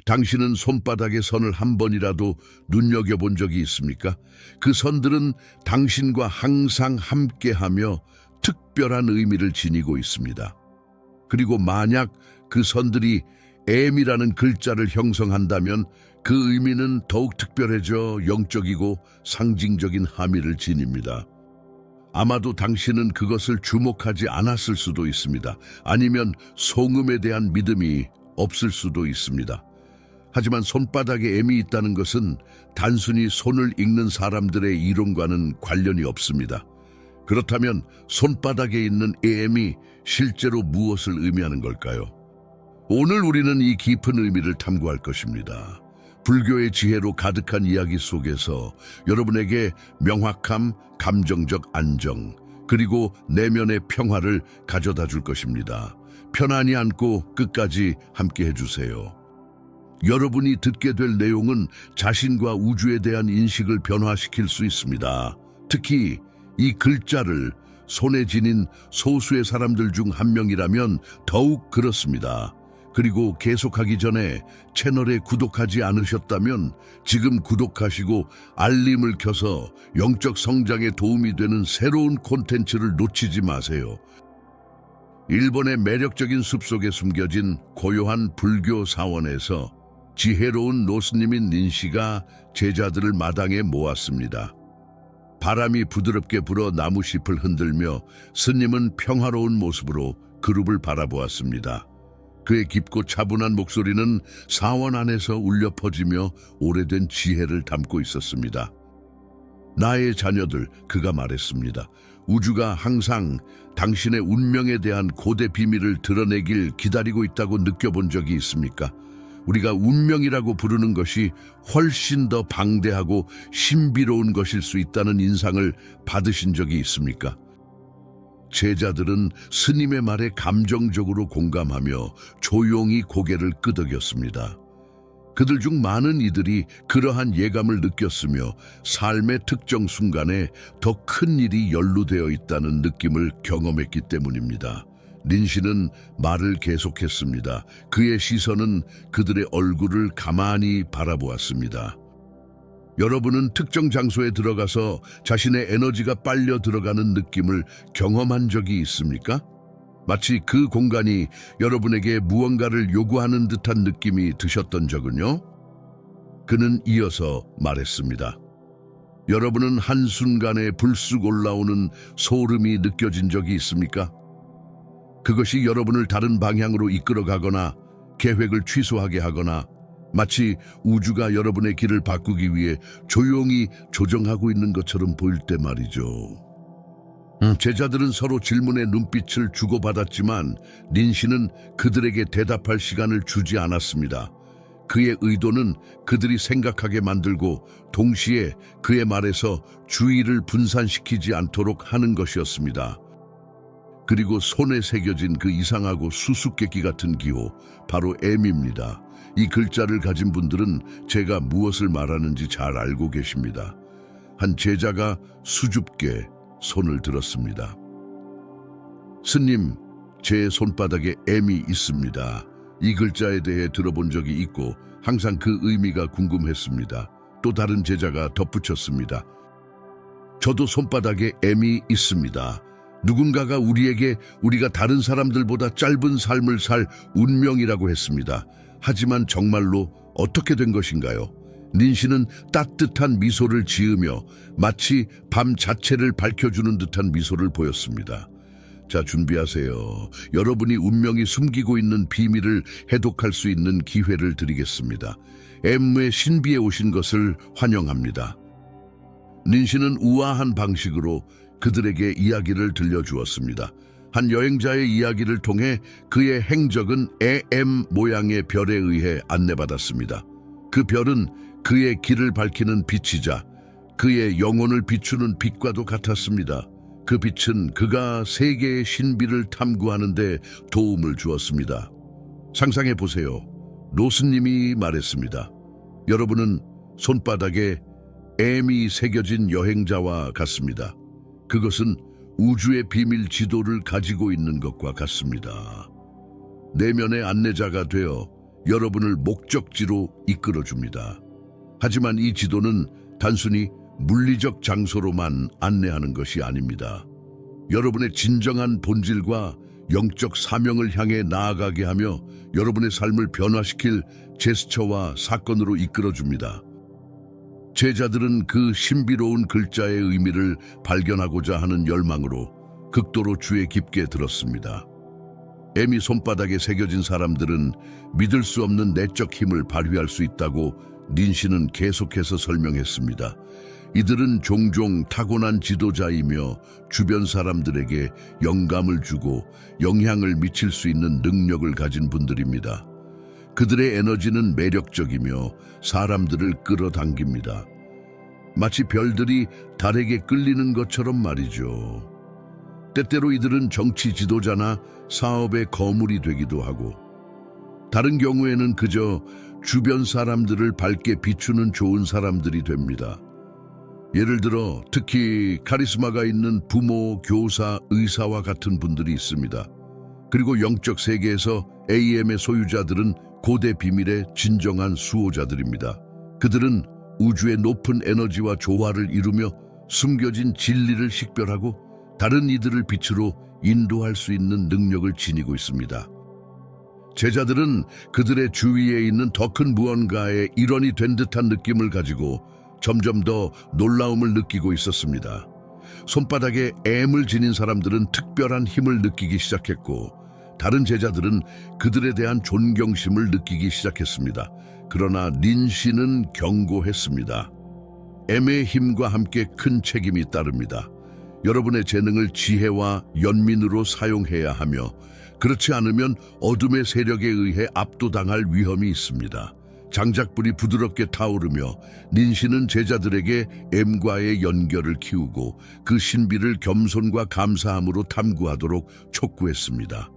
당신은 손바닥의 선을 한 번이라도 눈여겨본 적이 있습니까? 그 선들은 당신과 항상 함께하며 특별한 의미를 지니고 있습니다. 그리고 만약 그 선들이 M이라는 글자를 형성한다면 그 의미는 더욱 특별해져 영적이고 상징적인 함의를 지닙니다. 아마도 당신은 그것을 주목하지 않았을 수도 있습니다. 아니면 송음에 대한 믿음이 없을 수도 있습니다. 하지만 손바닥에 M이 있다는 것은 단순히 손을 읽는 사람들의 이론과는 관련이 없습니다. 그렇다면 손바닥에 있는 M이 실제로 무엇을 의미하는 걸까요? 오늘 우리는 이 깊은 의미를 탐구할 것입니다. 불교의 지혜로 가득한 이야기 속에서 여러분에게 명확함, 감정적 안정, 그리고 내면의 평화를 가져다 줄 것입니다. 편안히 앉고 끝까지 함께 해주세요. 여러분이 듣게 될 내용은 자신과 우주에 대한 인식을 변화시킬 수 있습니다. 특히 이 글자를 손에 지닌 소수의 사람들 중 한 명이라면 더욱 그렇습니다. 그리고 계속하기 전에 채널에 구독하지 않으셨다면 지금 구독하시고 알림을 켜서 영적 성장에 도움이 되는 새로운 콘텐츠를 놓치지 마세요. 일본의 매력적인 숲속에 숨겨진 고요한 불교 사원에서 지혜로운 노스님인 닌씨가 제자들을 마당에 모았습니다. 바람이 부드럽게 불어 나무잎을 흔들며 스님은 평화로운 모습으로 그룹을 바라보았습니다. 그의 깊고 차분한 목소리는 사원 안에서 울려 퍼지며 오래된 지혜를 담고 있었습니다. 나의 자녀들, 그가 말했습니다. 우주가 항상 당신의 운명에 대한 고대 비밀을 드러내길 기다리고 있다고 느껴본 적이 있습니까? 우리가 운명이라고 부르는 것이 훨씬 더 방대하고 신비로운 것일 수 있다는 인상을 받으신 적이 있습니까? 제자들은 스님의 말에 감정적으로 공감하며 조용히 고개를 끄덕였습니다. 그들 중 많은 이들이 그러한 예감을 느꼈으며 삶의 특정 순간에 더 큰 일이 연루되어 있다는 느낌을 경험했기 때문입니다. 닌씨는 말을 계속했습니다. 그의 시선은 그들의 얼굴을 가만히 바라보았습니다. 여러분은 특정 장소에 들어가서 자신의 에너지가 빨려 들어가는 느낌을 경험한 적이 있습니까? 마치 그 공간이 여러분에게 무언가를 요구하는 듯한 느낌이 드셨던 적은요? 그는 이어서 말했습니다. 여러분은 한순간에 불쑥 올라오는 소름이 느껴진 적이 있습니까? 그것이 여러분을 다른 방향으로 이끌어가거나 계획을 취소하게 하거나 마치 우주가 여러분의 길을 바꾸기 위해 조용히 조정하고 있는 것처럼 보일 때 말이죠. 제자들은 서로 질문의 눈빛을 주고받았지만 닌씨는 그들에게 대답할 시간을 주지 않았습니다. 그의 의도는 그들이 생각하게 만들고 동시에 그의 말에서 주의를 분산시키지 않도록 하는 것이었습니다. 그리고 손에 새겨진 그 이상하고 수수께끼 같은 기호, 바로 M입니다. 이 글자를 가진 분들은 제가 무엇을 말하는지 잘 알고 계십니다. 한 제자가 수줍게 손을 들었습니다. 스님, 제 손바닥에 M이 있습니다. 이 글자에 대해 들어본 적이 있고 항상 그 의미가 궁금했습니다. 또 다른 제자가 덧붙였습니다. 저도 손바닥에 M이 있습니다. 누군가가 우리에게 우리가 다른 사람들보다 짧은 삶을 살 운명이라고 했습니다. 하지만 정말로 어떻게 된 것인가요? 닌씨는 따뜻한 미소를 지으며 마치 밤 자체를 밝혀주는 듯한 미소를 보였습니다. 자, 준비하세요. 여러분이 운명이 숨기고 있는 비밀을 해독할 수 있는 기회를 드리겠습니다. M의 신비에 오신 것을 환영합니다. 닌씨는 우아한 방식으로 그들에게 이야기를 들려주었습니다. 한 여행자의 이야기를 통해 그의 행적은 M 모양의 별에 의해 안내받았습니다. 그 별은 그의 길을 밝히는 빛이자 그의 영혼을 비추는 빛과도 같았습니다. 그 빛은 그가 세계의 신비를 탐구하는 데 도움을 주었습니다. 상상해 보세요. 노스님이 말했습니다. 여러분은 손바닥에 M이 새겨진 여행자와 같습니다. 그것은 우주의 비밀 지도를 가지고 있는 것과 같습니다. 내면의 안내자가 되어 여러분을 목적지로 이끌어줍니다. 하지만 이 지도는 단순히 물리적 장소로만 안내하는 것이 아닙니다. 여러분의 진정한 본질과 영적 사명을 향해 나아가게 하며 여러분의 삶을 변화시킬 제스처와 사건으로 이끌어줍니다. 제자들은 그 신비로운 글자의 의미를 발견하고자 하는 열망으로 극도로 주에 깊게 들었습니다. M이 손바닥에 새겨진 사람들은 믿을 수 없는 내적 힘을 발휘할 수 있다고 닌시는 계속해서 설명했습니다. 이들은 종종 타고난 지도자이며 주변 사람들에게 영감을 주고 영향을 미칠 수 있는 능력을 가진 분들입니다. 그들의 에너지는 매력적이며 사람들을 끌어당깁니다. 마치 별들이 달에게 끌리는 것처럼 말이죠. 때때로 이들은 정치 지도자나 사업의 거물이 되기도 하고, 다른 경우에는 그저 주변 사람들을 밝게 비추는 좋은 사람들이 됩니다. 예를 들어 특히 카리스마가 있는 부모, 교사, 의사와 같은 분들이 있습니다. 그리고 영적 세계에서 AM의 소유자들은 고대 비밀의 진정한 수호자들입니다. 그들은 우주의 높은 에너지와 조화를 이루며 숨겨진 진리를 식별하고 다른 이들을 빛으로 인도할 수 있는 능력을 지니고 있습니다. 제자들은 그들의 주위에 있는 더 큰 무언가의 일원이 된 듯한 느낌을 가지고 점점 더 놀라움을 느끼고 있었습니다. 손바닥에 M을 지닌 사람들은 특별한 힘을 느끼기 시작했고, 다른 제자들은 그들에 대한 존경심을 느끼기 시작했습니다. 그러나 닌시는 경고했습니다. M의 힘과 함께 큰 책임이 따릅니다. 여러분의 재능을 지혜와 연민으로 사용해야 하며, 그렇지 않으면 어둠의 세력에 의해 압도당할 위험이 있습니다. 장작불이 부드럽게 타오르며 닌시는 제자들에게 M과의 연결을 키우고 그 신비를 겸손과 감사함으로 탐구하도록 촉구했습니다.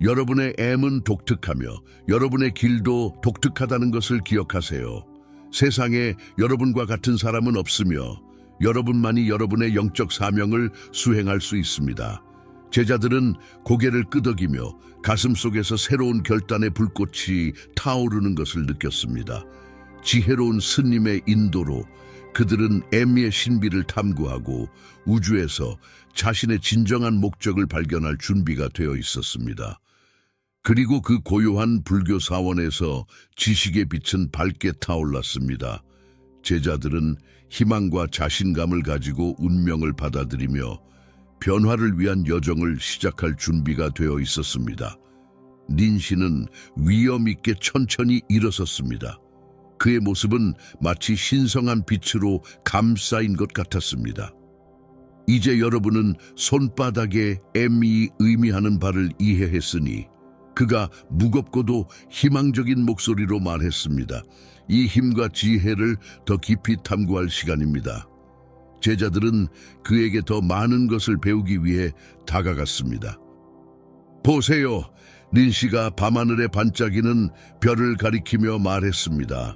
여러분의 M은 독특하며 여러분의 길도 독특하다는 것을 기억하세요. 세상에 여러분과 같은 사람은 없으며 여러분만이 여러분의 영적 사명을 수행할 수 있습니다. 제자들은 고개를 끄덕이며 가슴 속에서 새로운 결단의 불꽃이 타오르는 것을 느꼈습니다. 지혜로운 스님의 인도로 그들은 M의 신비를 탐구하고 우주에서 자신의 진정한 목적을 발견할 준비가 되어 있었습니다. 그리고 그 고요한 불교 사원에서 지식의 빛은 밝게 타올랐습니다. 제자들은 희망과 자신감을 가지고 운명을 받아들이며 변화를 위한 여정을 시작할 준비가 되어 있었습니다. 닌시는 위험 있게 천천히 일어섰습니다. 그의 모습은 마치 신성한 빛으로 감싸인 것 같았습니다. 이제 여러분은 손바닥에 M이 의미하는 바를 이해했으니 그가 무겁고도 희망적인 목소리로 말했습니다. 이 힘과 지혜를 더 깊이 탐구할 시간입니다. 제자들은 그에게 더 많은 것을 배우기 위해 다가갔습니다. 보세요, 닌시가 밤하늘에 반짝이는 별을 가리키며 말했습니다.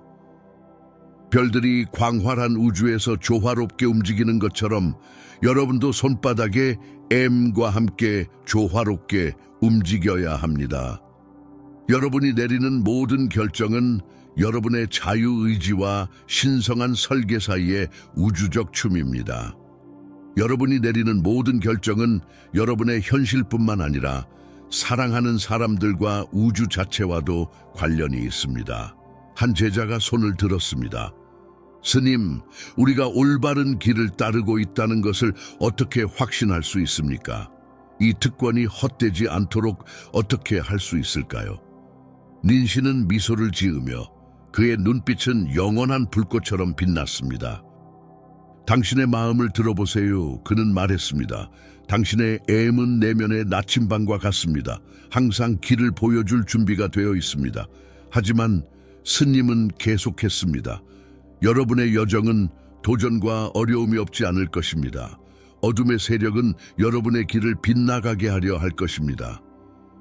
별들이 광활한 우주에서 조화롭게 움직이는 것처럼 여러분도 손바닥에 M과 함께 조화롭게 움직여야 합니다. 여러분이 내리는 모든 결정은 여러분의 자유의지와 신성한 설계 사이의 우주적 춤입니다. 여러분이 내리는 모든 결정은 여러분의 현실뿐만 아니라 사랑하는 사람들과 우주 자체와도 관련이 있습니다. 한 제자가 손을 들었습니다. 스님, 우리가 올바른 길을 따르고 있다는 것을 어떻게 확신할 수 있습니까? 이 특권이 헛되지 않도록 어떻게 할 수 있을까요? 닌시는 미소를 지으며 그의 눈빛은 영원한 불꽃처럼 빛났습니다. 당신의 마음을 들어보세요. 그는 말했습니다. 당신의 M은 내면의 나침반과 같습니다. 항상 길을 보여줄 준비가 되어 있습니다. 하지만 스님은 계속했습니다. 여러분의 여정은 도전과 어려움이 없지 않을 것입니다. 어둠의 세력은 여러분의 길을 빗나가게 하려 할 것입니다.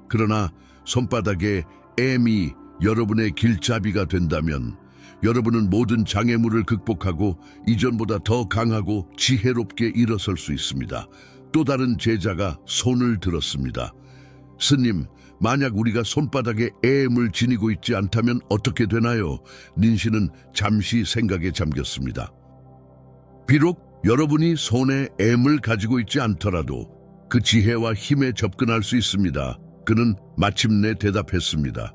그러나 손바닥에 M이 여러분의 길잡이가 된다면 여러분은 모든 장애물을 극복하고 이전보다 더 강하고 지혜롭게 일어설 수 있습니다. 또 다른 제자가 손을 들었습니다. 스님, 만약 우리가 손바닥에 애엠을 지니고 있지 않다면 어떻게 되나요? 닌시는 잠시 생각에 잠겼습니다. 비록 여러분이 손에 M을 가지고 있지 않더라도 그 지혜와 힘에 접근할 수 있습니다. 그는 마침내 대답했습니다.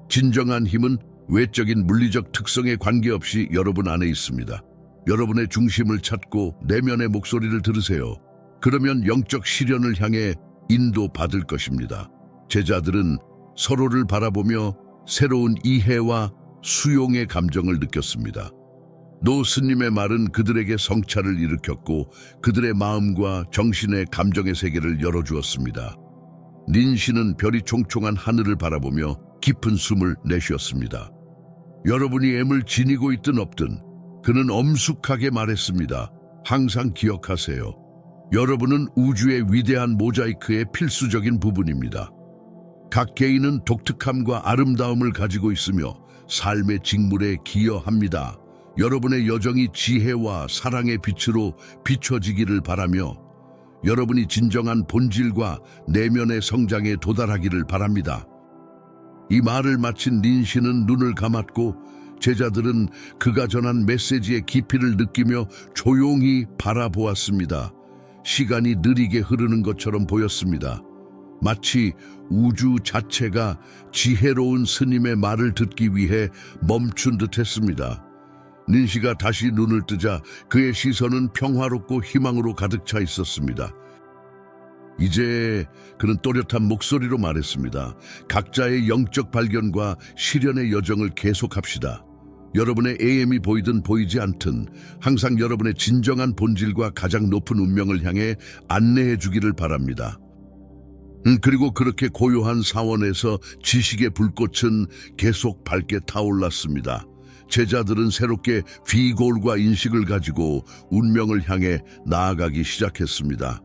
진정한 힘은 외적인 물리적 특성에 관계없이 여러분 안에 있습니다. 여러분의 중심을 찾고 내면의 목소리를 들으세요. 그러면 영적 시련을 향해 인도받을 것입니다. 제자들은 서로를 바라보며 새로운 이해와 수용의 감정을 느꼈습니다. 노 스님의 말은 그들에게 성찰을 일으켰고 그들의 마음과 정신의 감정의 세계를 열어주었습니다. 닌시는 별이 총총한 하늘을 바라보며 깊은 숨을 내쉬었습니다. 여러분이 M을 지니고 있든 없든 그는 엄숙하게 말했습니다. 항상 기억하세요. 여러분은 우주의 위대한 모자이크의 필수적인 부분입니다. 각 개인은 독특함과 아름다움을 가지고 있으며 삶의 직물에 기여합니다. 여러분의 여정이 지혜와 사랑의 빛으로 비춰지기를 바라며 여러분이 진정한 본질과 내면의 성장에 도달하기를 바랍니다. 이 말을 마친 닌시는 눈을 감았고 제자들은 그가 전한 메시지의 깊이를 느끼며 조용히 바라보았습니다. 시간이 느리게 흐르는 것처럼 보였습니다. 마치 우주 자체가 지혜로운 스님의 말을 듣기 위해 멈춘 듯 했습니다. 닌시가 다시 눈을 뜨자 그의 시선은 평화롭고 희망으로 가득 차 있었습니다. 이제 그는 또렷한 목소리로 말했습니다. 각자의 영적 발견과 실현의 여정을 계속합시다. 여러분의 AM이 보이든 보이지 않든 항상 여러분의 진정한 본질과 가장 높은 운명을 향해 안내해 주기를 바랍니다. 그리고 그렇게 고요한 사원에서 지식의 불꽃은 계속 밝게 타올랐습니다. 제자들은 새롭게 비골과 인식을 가지고 운명을 향해 나아가기 시작했습니다.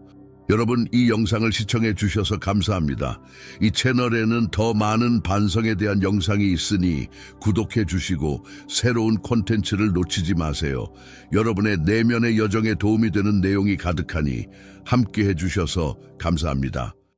여러분, 이 영상을 시청해 주셔서 감사합니다. 이 채널에는 더 많은 반성에 대한 영상이 있으니 구독해 주시고 새로운 콘텐츠를 놓치지 마세요. 여러분의 내면의 여정에 도움이 되는 내용이 가득하니 함께 해주셔서 감사합니다.